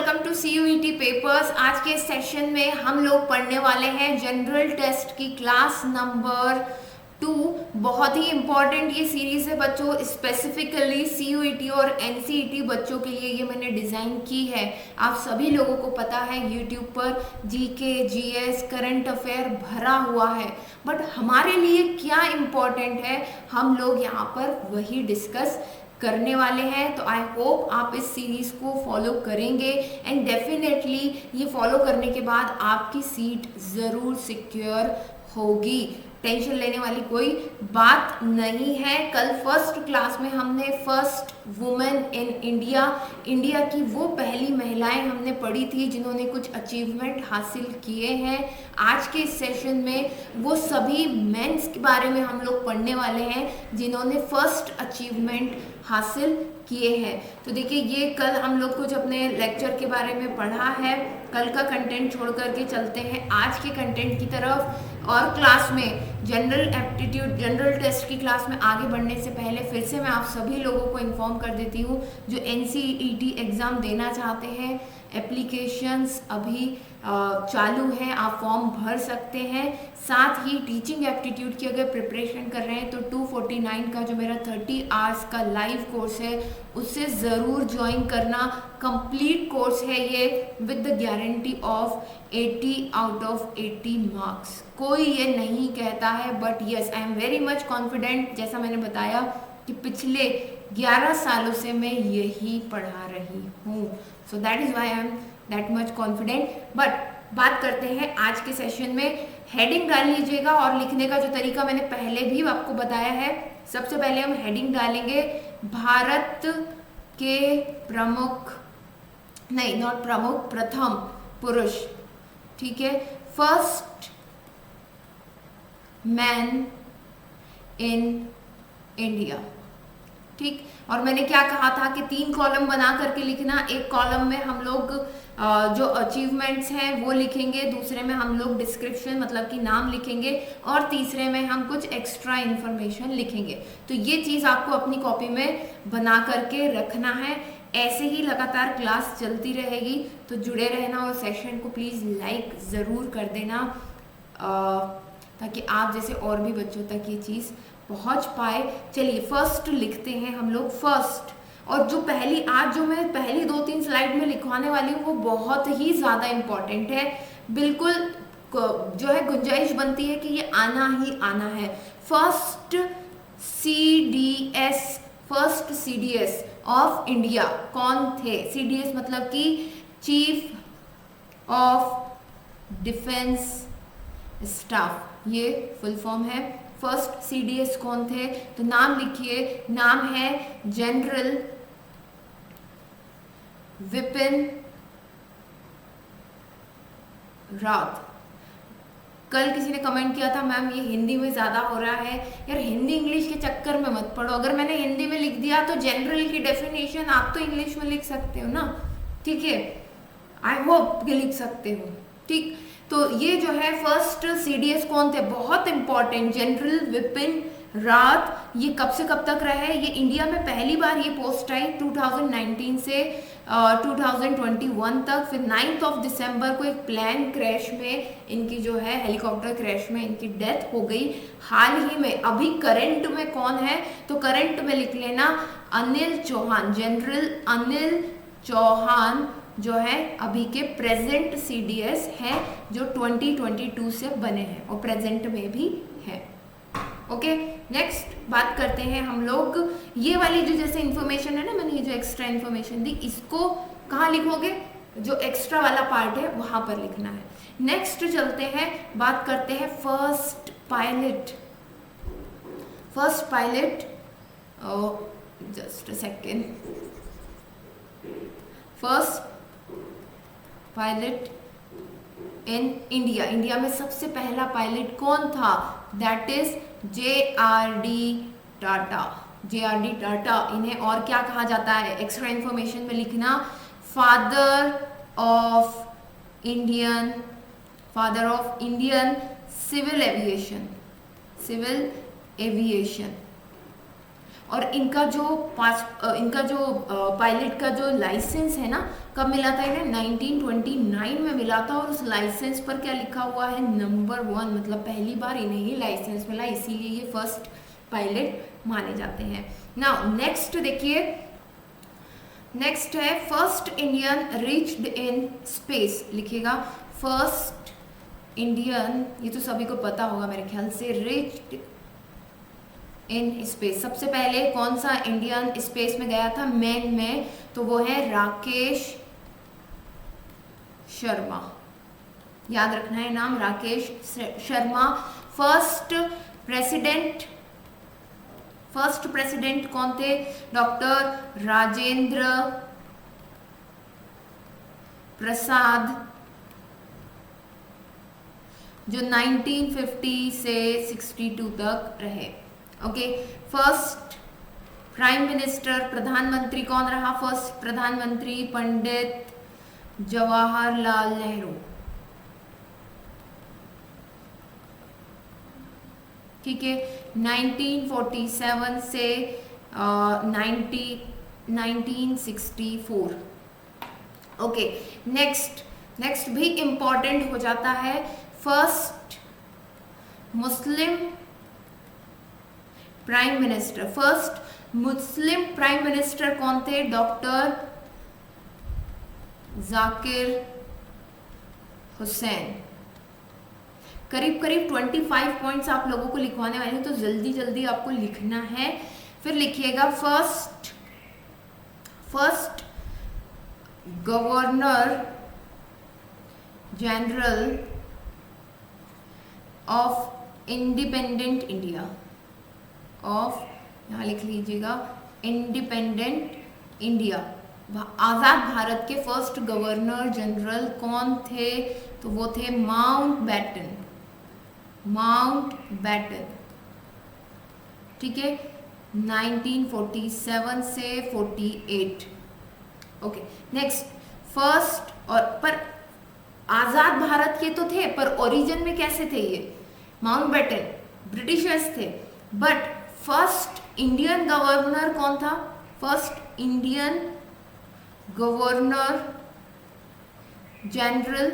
Welcome to CUET papers. आज के session में हम लोग पढ़ने वाले हैं जनरल टेस्ट की क्लास नंबर 2। बहुत ही इम्पॉर्टेंट ये सीरीज है बच्चों, स्पेसिफिकली CUET और NCET बच्चों के लिए ये मैंने डिज़ाइन की है। आप सभी लोगों को पता है यूट्यूब पर GK GS करंट अफेयर भरा हुआ है, बट हमारे लिए क्या इम्पॉर्टेंट है हम लोग यहाँ पर वही डिस्कस करने वाले हैं। तो आई होप आप इस सीरीज को फॉलो करेंगे एंड डेफिनेटली ये फॉलो करने के बाद आपकी सीट ज़रूर सिक्योर होगी। टेंशन लेने वाली कोई बात नहीं है। कल फर्स्ट क्लास में हमने फर्स्ट वुमेन इन इंडिया की वो पहली महिलाएं हमने पढ़ी थी जिन्होंने कुछ अचीवमेंट हासिल किए हैं। आज के सेशन में वो सभी मेंस के बारे में हम लोग पढ़ने वाले हैं जिन्होंने फर्स्ट अचीवमेंट हासिल किए हैं। तो देखिए, ये कल हम लोग कुछ अपने लेक्चर के बारे में पढ़ा है। कल का कंटेंट छोड़ करके चलते हैं आज के कंटेंट की तरफ। और क्लास में जनरल टेस्ट की क्लास में आगे बढ़ने से पहले फिर से मैं आप सभी लोगों को इन्फॉर्म कर देती हूँ जो NCET एग्ज़ाम देना चाहते हैं, एप्लीकेशंस अभी चालू हैं, आप फॉर्म भर सकते हैं। साथ ही टीचिंग एप्टीट्यूड की अगर प्रिपरेशन कर रहे हैं तो 249 का जो मेरा 30 आवर्स का लाइव कोर्स है उससे ज़रूर ज्वाइन करना। कंप्लीट कोर्स है ये with the guarantee of 80 out of 80 marks. कोई ये नहीं कहता है, but yes I am very much confident. जैसा मैंने बताया कि पिछले 11 सालों से मैं यही पढ़ा रही हूँ, so that is why I am that much confident. But बात करते हैं आज के सेशन में। हेडिंग डाल लीजिएगा और लिखने का जो तरीका मैंने पहले भी आपको बताया है। सबसे पहले हम हेडिंग डालेंगे भारत के प्रथम पुरुष, ठीक है, फर्स्ट मैन इन इंडिया, ठीक। और मैंने क्या कहा था कि 3 कॉलम बना करके लिखना। एक कॉलम में हम लोग जो अचीवमेंट्स हैं वो लिखेंगे, दूसरे में हम लोग डिस्क्रिप्शन मतलब कि नाम लिखेंगे, और तीसरे में हम कुछ एक्स्ट्रा इन्फॉर्मेशन लिखेंगे। तो ये चीज़ आपको अपनी कॉपी में बना करके रखना है। ऐसे ही लगातार क्लास चलती रहेगी, तो जुड़े रहना और सेशन को प्लीज़ लाइक ज़रूर कर देना ताकि आप जैसे और भी बच्चों तक ये चीज़ पहुंच पाए। चलिए फर्स्ट लिखते हैं हम लोग, फर्स्ट। और जो आज जो मैं पहली 2-3 स्लाइड में लिखवाने वाली हूँ वो बहुत ही ज़्यादा इम्पॉर्टेंट है। बिल्कुल जो है गुंजाइश बनती है कि ये आना ही आना है। फर्स्ट CDS ऑफ इंडिया कौन थे? CDS मतलब कि चीफ ऑफ डिफेंस स्टाफ, ये फुल फॉर्म है। फर्स्ट CDS कौन थे? तो नाम लिखिए, नाम है जनरल विपिन रावत। कल किसी ने कमेंट किया था मैम ये हिंदी में ज़्यादा हो रहा है। यार हिंदी इंग्लिश के चक्कर में मत पड़ो। अगर मैंने हिंदी में लिख दिया तो जनरल की डेफिनेशन आप तो इंग्लिश में लिख सकते हो ना, ठीक है। आई होप कि लिख सकते हो, ठीक। तो ये जो है फर्स्ट CDS कौन थे, बहुत इंपॉर्टेंट, जनरल विपिन रावत। ये कब से कब तक रहे? ये इंडिया में पहली बार ये पोस्ट आई 2019 से 2021 तक। फिर 9 दिसंबर को एक प्लेन क्रैश में इनकी जो है हेलीकॉप्टर क्रैश में इनकी डेथ हो गई हाल ही में। अभी करंट में कौन है? तो करंट में लिख लेना अनिल चौहान, जनरल अनिल चौहान जो है अभी के प्रेजेंट CDS हैं जो 2022 से बने हैं और प्रेजेंट में भी है। ओके, नेक्स्ट बात करते हैं हम लोग। ये वाली जो जैसे इन्फॉर्मेशन है ना, मैंने ये जो एक्स्ट्रा इन्फॉर्मेशन दी इसको कहाँ लिखोगे? जो एक्स्ट्रा वाला पार्ट है वहां पर लिखना है। नेक्स्ट चलते हैं, बात करते हैं first pilot, just a second. First pilot in India में सबसे पहला पायलट कौन था? That is JRD Tata. इन्हें और क्या कहा जाता है? एक्स्ट्रा इन्फॉर्मेशन में लिखना father of Indian civil aviation. और इनका जो पायलट का जो लाइसेंस है ना, कब मिला था इन्हें? 1929 में मिला था। और उस लाइसेंस पर क्या लिखा हुआ है? नंबर 1, मतलब पहली बार इन्हें ही लाइसेंस मिला, इसीलिए ये फर्स्ट पायलट माने जाते हैं। नाउ नेक्स्ट देखिए, नेक्स्ट है first Indian reached in space. लिखिएगा फर्स्ट इंडियन, ये तो सभी को पता होगा मेरे ख्याल से, रीच्ड इन स्पेस। सबसे पहले कौन सा इंडियन स्पेस में गया था मैन में? तो वो है राकेश शर्मा। याद रखना है नाम, राकेश शर्मा। फर्स्ट प्रेसिडेंट कौन थे? डॉक्टर राजेंद्र प्रसाद, जो 1950 से 62 तक रहे। ओके, फर्स्ट प्राइम मिनिस्टर, प्रधानमंत्री कौन रहा? फर्स्ट प्रधानमंत्री पंडित जवाहरलाल नेहरू। ठीक है, 1947 से 1964। ओके, नेक्स्ट भी इंपॉर्टेंट हो जाता है। First Muslim prime minister. First Muslim prime minister कौन थे? डॉक्टर जाकिर हुसैन। करीब 25 पॉइंट्स आप लोगों को लिखवाने वाले हैं, तो जल्दी जल्दी आपको लिखना है। फिर लिखिएगा first governor general of independent India, यहाँ लिख लीजिएगा इंडिपेंडेंट इंडिया। आजाद भारत के फर्स्ट गवर्नर जनरल कौन थे? तो वो थे माउंटबेटन। ठीक है, 1947 से 48। ओके, नेक्स्ट फर्स्ट, और पर आजाद भारत के तो थे, पर ओरिजिन में कैसे थे ये? माउंटबेटन ब्रिटिशर्स थे। बट फर्स्ट इंडियन गवर्नर कौन था? First Indian governor general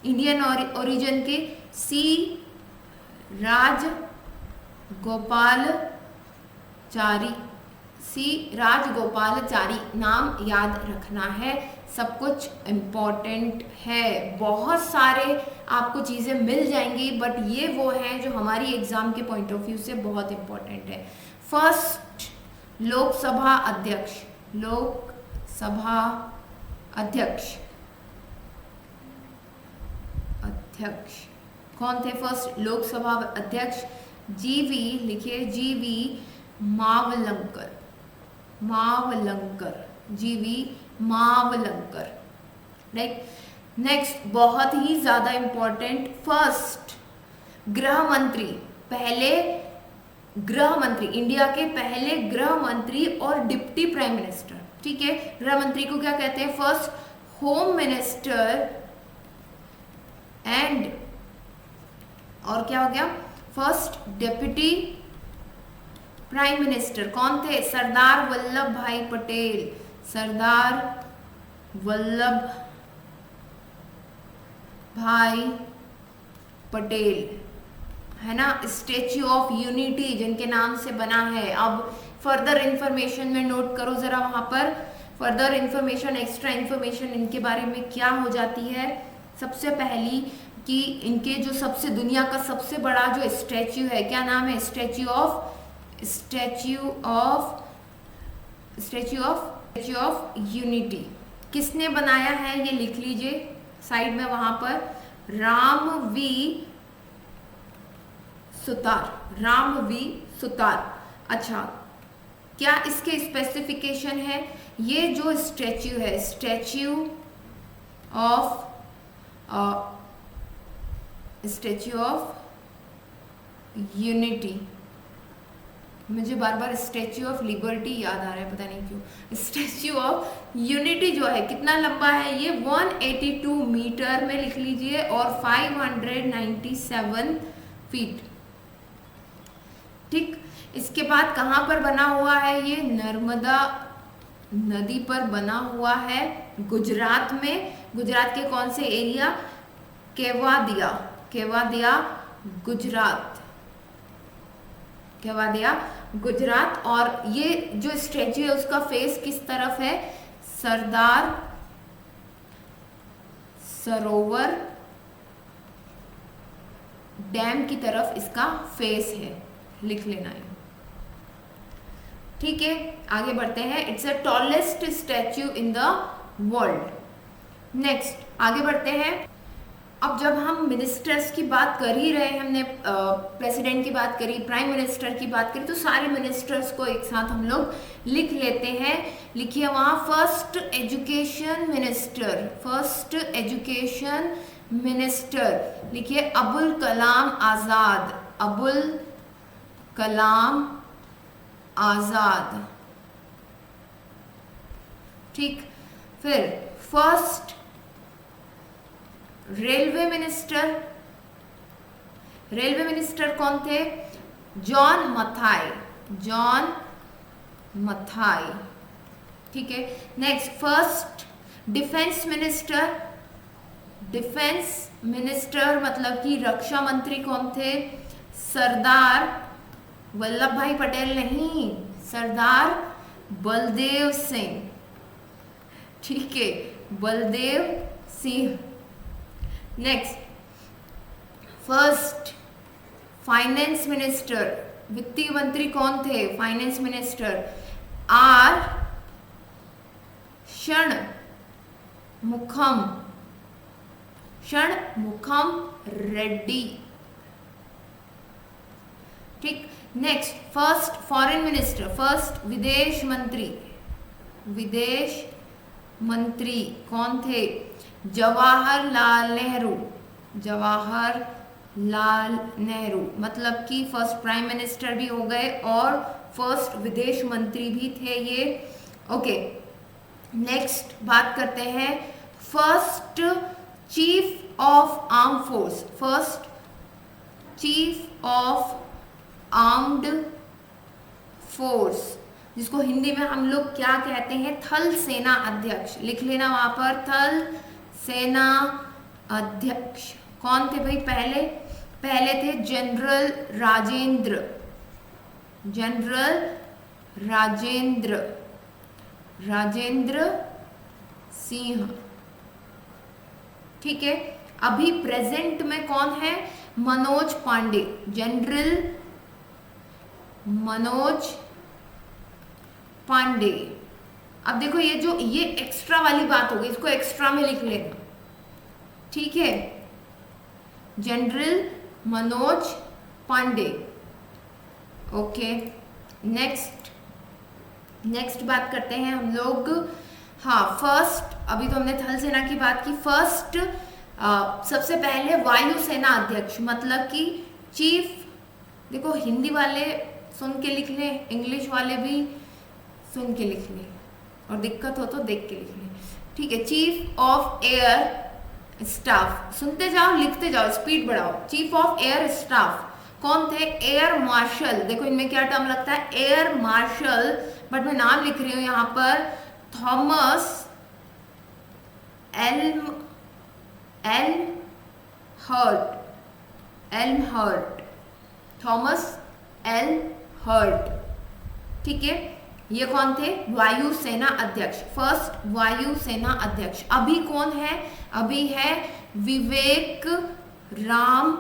Indian origin के सी राजगोपालचारी नाम याद रखना है। सब कुछ इम्पॉर्टेंट है, बहुत सारे आपको चीज़ें मिल जाएंगी, बट ये वो है जो हमारी एग्जाम के पॉइंट ऑफ व्यू से बहुत इम्पॉर्टेंट है। फर्स्ट लोकसभा अध्यक्ष कौन थे? फर्स्ट लोकसभा अध्यक्ष जीवी, लिखिए जीवी मावलंकर। राइट, नेक्स्ट बहुत ही ज्यादा इंपॉर्टेंट, फर्स्ट गृह मंत्री, इंडिया के पहले गृह मंत्री और डिप्टी प्राइम मिनिस्टर। ठीक है, गृह मंत्री को क्या कहते हैं? फर्स्ट होम मिनिस्टर एंड, और क्या हो गया? फर्स्ट डिप्टी प्राइम मिनिस्टर कौन थे? सरदार वल्लभ भाई पटेल, है ना। स्टैच्यू ऑफ यूनिटी जिनके नाम से बना है। अब फर्दर इंफॉर्मेशन में नोट करो जरा, वहां पर फर्दर इंफॉर्मेशन, एक्स्ट्रा इंफॉर्मेशन इनके बारे में क्या हो जाती है। सबसे पहली कि इनके जो सबसे दुनिया का सबसे बड़ा जो स्टैच्यू है, क्या नाम है? Statue of unity. किसने बनाया है ये लिख लीजिए साइड में वहां पर, राम वी सुतार। अच्छा, क्या इसके स्पेसिफिकेशन है? ये जो स्टैच्यू है, स्टैच्यू ऑफ यूनिटी, मुझे बार बार स्टैच्यू ऑफ लिबर्टी याद आ रहा है, पता नहीं क्यों। स्टैच्यू ऑफ यूनिटी जो है कितना लंबा है? ये 182 मीटर में लिख लीजिए, और 597 फीट। ठीक, इसके बाद कहाँ पर बना हुआ है? ये नर्मदा नदी पर बना हुआ है गुजरात में। गुजरात के कौन से एरिया? केवादिया, केवादिया गुजरात, केवादिया गुजरात। और ये जो स्टैच्यू है उसका फेस किस तरफ है? सरदार सरोवर डैम की तरफ इसका फेस है, लिख लेना है। ठीक है, आगे बढ़ते हैं। It's a tallest statue in the world. Next आगे बढ़ते हैं। अब जब हम मिनिस्टर्स की बात कर ही रहे हैं, हमने प्रेसिडेंट की बात करी, प्राइम मिनिस्टर की बात करी, तो सारे मिनिस्टर्स को एक साथ हम लोग लिख लेते हैं। लिखिए वहाँ first education minister, first education minister लिखिए अबुल कलाम आज़ाद, अबुल कलाम आज़ाद। ठीक, फिर first railway minister, railway minister कौन थे? John Mathai, John Mathai. ठीक है, next first defence minister, defence minister मतलब कि रक्षा मंत्री कौन थे? सरदार वल्लभ भाई पटेल नहीं, सरदार बलदेव सिंह। ठीक है, Baldev Singh. Next first finance minister, वित्तीय मंत्री कौन थे? Finance minister R Shanmukham, Shanmukham Reddy. ठीक, next first foreign minister, first विदेश मंत्री, विदेश मंत्री कौन थे? जवाहरलाल नेहरू, जवाहरलाल नेहरू मतलब कि फर्स्ट प्राइम मिनिस्टर भी हो गए और फर्स्ट विदेश मंत्री भी थे ये। ओके, नेक्स्ट बात करते हैं first chief of arm force, first chief of armed force, जिसको हिंदी में हम लोग क्या कहते हैं? थल सेना अध्यक्ष। लिख लेना वहां पर, थल सेना अध्यक्ष कौन थे भाई? पहले थे जनरल राजेंद्र, जनरल राजेंद्र, राजेंद्र सिंह। ठीक है, अभी प्रेजेंट में कौन है? मनोज पांडे, जनरल मनोज पांडे। अब देखो ये एक्स्ट्रा वाली बात होगी, इसको एक्स्ट्रा में लिख लेना। ठीक है, general Manoj Pande. Okay, next बात करते हैं हम लोग। हाँ, फर्स्ट, अभी तो हमने थल सेना की बात की। फर्स्ट सबसे पहले वायुसेना अध्यक्ष मतलब कि चीफ। देखो हिंदी वाले सुन के लिख लें, इंग्लिश वाले भी सुन के लिख लें, और दिक्कत हो तो देख के लिख लें। ठीक है, चीफ ऑफ एयर स्टाफ, सुनते जाओ लिखते जाओ, स्पीड बढ़ाओ। चीफ ऑफ एयर स्टाफ कौन थे? Air marshal. देखो इनमें क्या टर्म लगता है? एयर मार्शल, बट मैं नाम लिख रही हूं यहां पर, थॉमस एल्महर्ट, थॉमस एल्महर्ट। ठीक है, ये कौन थे? वायुसेना अध्यक्ष, फर्स्ट वायुसेना अध्यक्ष। अभी कौन है? अभी है विवेक राम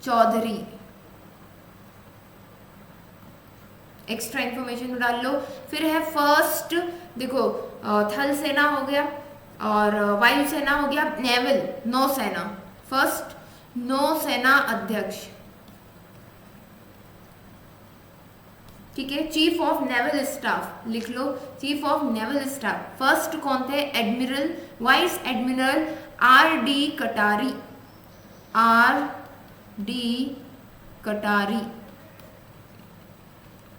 चौधरी। एक्स्ट्रा इंफॉर्मेशन डाल लो। फिर है फर्स्ट, देखो थल सेना हो गया और वायुसेना हो गया, नेवल नौसेना, फर्स्ट नौसेना अध्यक्ष। ठीक है, चीफ ऑफ नेवल स्टाफ लिख लो, chief of naval staff. First कौन थे? Admiral, vice admiral R D Katari, R D Katari,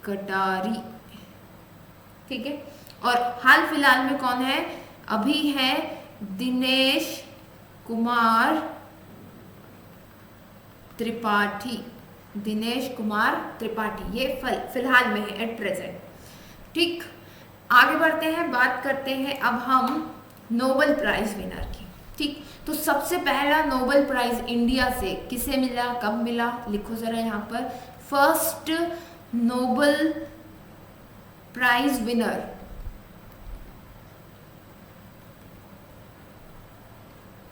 Katari. ठीक है, और हाल फिलहाल में कौन है? अभी है दिनेश कुमार त्रिपाठी, दिनेश कुमार त्रिपाठी, ये फिलहाल में है एट प्रेजेंट। ठीक, आगे बढ़ते हैं, बात करते हैं अब हम नोबेल प्राइज विनर की। ठीक, तो सबसे पहला नोबेल प्राइज इंडिया से किसे मिला, कब मिला, लिखो जरा यहाँ पर। फर्स्ट नोबेल प्राइज विनर,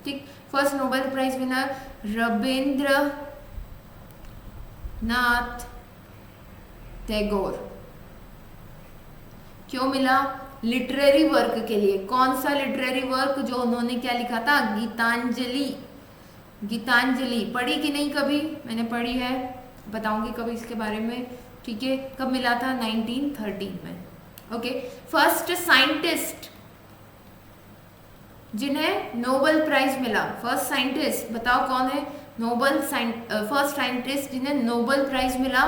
ठीक, first Nobel prize winner Rabindra Nath Tagore. क्यों मिला? लिटरेरी वर्क के लिए। कौन सा लिटरेरी वर्क? जो उन्होंने क्या लिखा था, गीतांजलि। गीतांजलि पढ़ी कि नहीं कभी? मैंने पढ़ी है, बताऊंगी कभी इसके बारे में। ठीक है, कब मिला था? 1913 में। ओके, फर्स्ट साइंटिस्ट जिन्हें नोबेल प्राइज मिला, फर्स्ट साइंटिस्ट बताओ कौन है? फर्स्ट साइंटिस्ट जिन्हें नोबेल प्राइज मिला,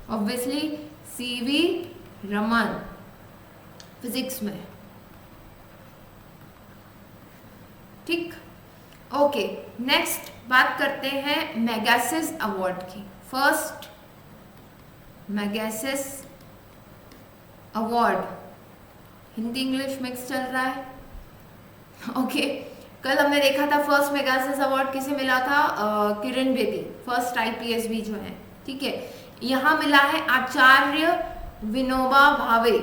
ऑब्वियसली सीवी रमन, फिजिक्स में। ठीक, ओके, नेक्स्ट बात करते हैं मैगसेस अवार्ड की। First Magsaysay award, Hindi English mix चल रहा है। ओके, कल हमने देखा था फर्स्ट मैगसेस अवार्ड किसे मिला था? किरण बेदी, फर्स्ट IPSB जो है। ठीक है, यहाँ मिला है आचार्य विनोबा भावे।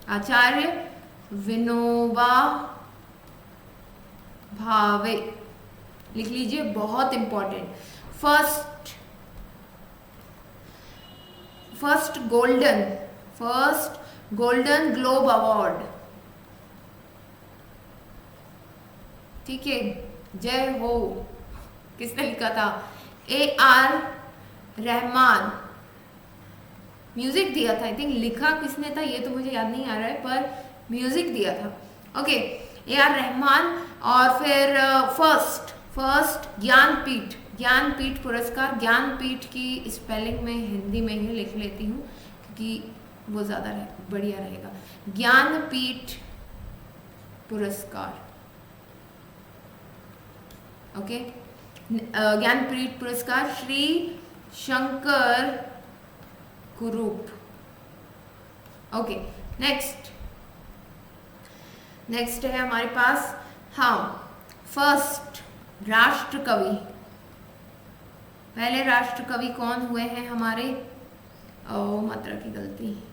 आचार्य विनोबा भावे लिख लीजिए, बहुत important. First golden globe award. ठीक है, जय हो, किसने लिखा था? AR रहमान। म्यूजिक दिया था, आई थिंक, लिखा किसने था ये तो मुझे याद नहीं आ रहा है, पर म्यूजिक दिया था। Okay, AR Rahman. और फिर फर्स्ट ज्ञानपीठ पुरस्कार। ज्ञानपीठ की स्पेलिंग में हिंदी में ही लिख लेती हूँ क्योंकि वो ज़्यादा बढ़िया रहेगा। ज्ञानपीठ पुरस्कार, ओके, ज्ञानपीठ पुरस्कार श्री शंकर कुरूप। ओके, नेक्स्ट है हमारे पास, हाँ, फर्स्ट राष्ट्रकवि। पहले राष्ट्रकवि कौन हुए हैं हमारे? मात्रा की गलती,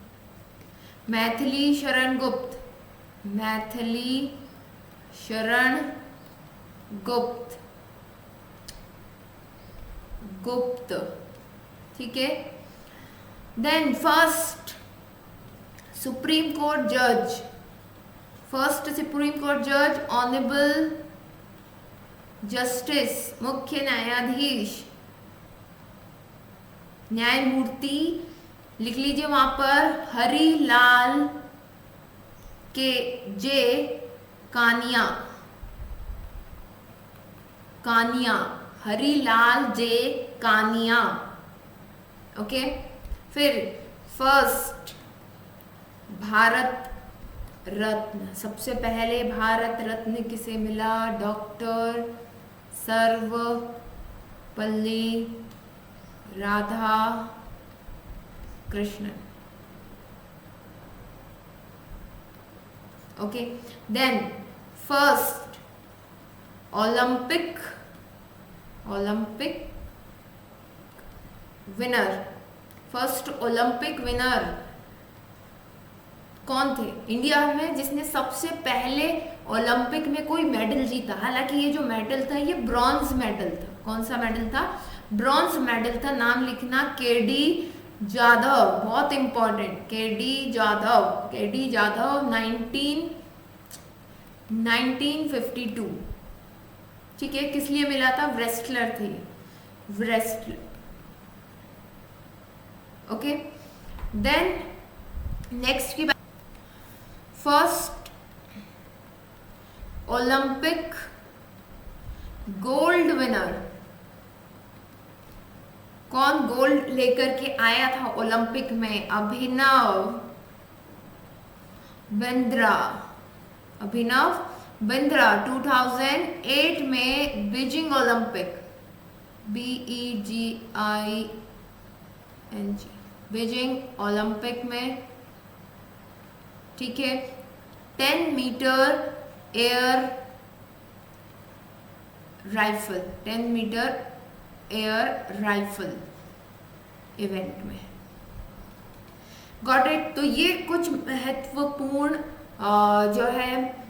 मैथिली शरण गुप्त। ठीक है, देन फर्स्ट सुप्रीम कोर्ट जज ऑनरेबल जस्टिस, मुख्य न्यायाधीश, न्यायमूर्ति, लिख लीजिए वहां पर, हरिलाल के J Kania. Harilal J Kania. Okay, फिर फर्स्ट भारत रत्न, सबसे पहले भारत रत्न किसे मिला? Doctor Sarvepalli Radhakrishnan. Okay, then first Olympic winner कौन थे इंडिया में जिसने सबसे पहले ओलंपिक में कोई मेडल जीता? हालांकि ये जो मेडल था ये ब्रॉन्ज मेडल था। कौन सा मेडल था? ब्रॉन्ज मेडल था। नाम लिखना, KD जाधव, बहुत इंपॉर्टेंट, KD जाधव 1952। ठीक है, किस लिए मिला था? रेस्लर थे, ओके, देन नेक्स्ट की बात, फर्स्ट ओलंपिक गोल्ड विनर, कौन गोल्ड लेकर के आया था ओलंपिक में? अभिनव बिंद्रा 2008 में Beijing Olympic, BEGING NG Beijing Olympic में, ठीक है। 10 metre air rifle, 10 metre air rifle event में। Got it. तो ये कुछ महत्वपूर्ण जो है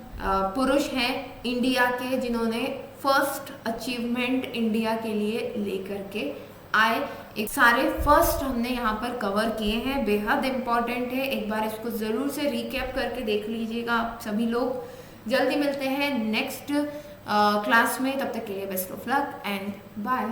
पुरुष हैं इंडिया के जिन्होंने फर्स्ट अचीवमेंट इंडिया के लिए लेकर के आए। एक सारे फर्स्ट हमने यहाँ पर कवर किए हैं, बेहद इम्पॉर्टेंट है, एक बार इसको ज़रूर से रिकैप करके देख लीजिएगा आप सभी लोग। जल्दी मिलते हैं नेक्स्ट क्लास में, तब तक के लिए best of luck and bye.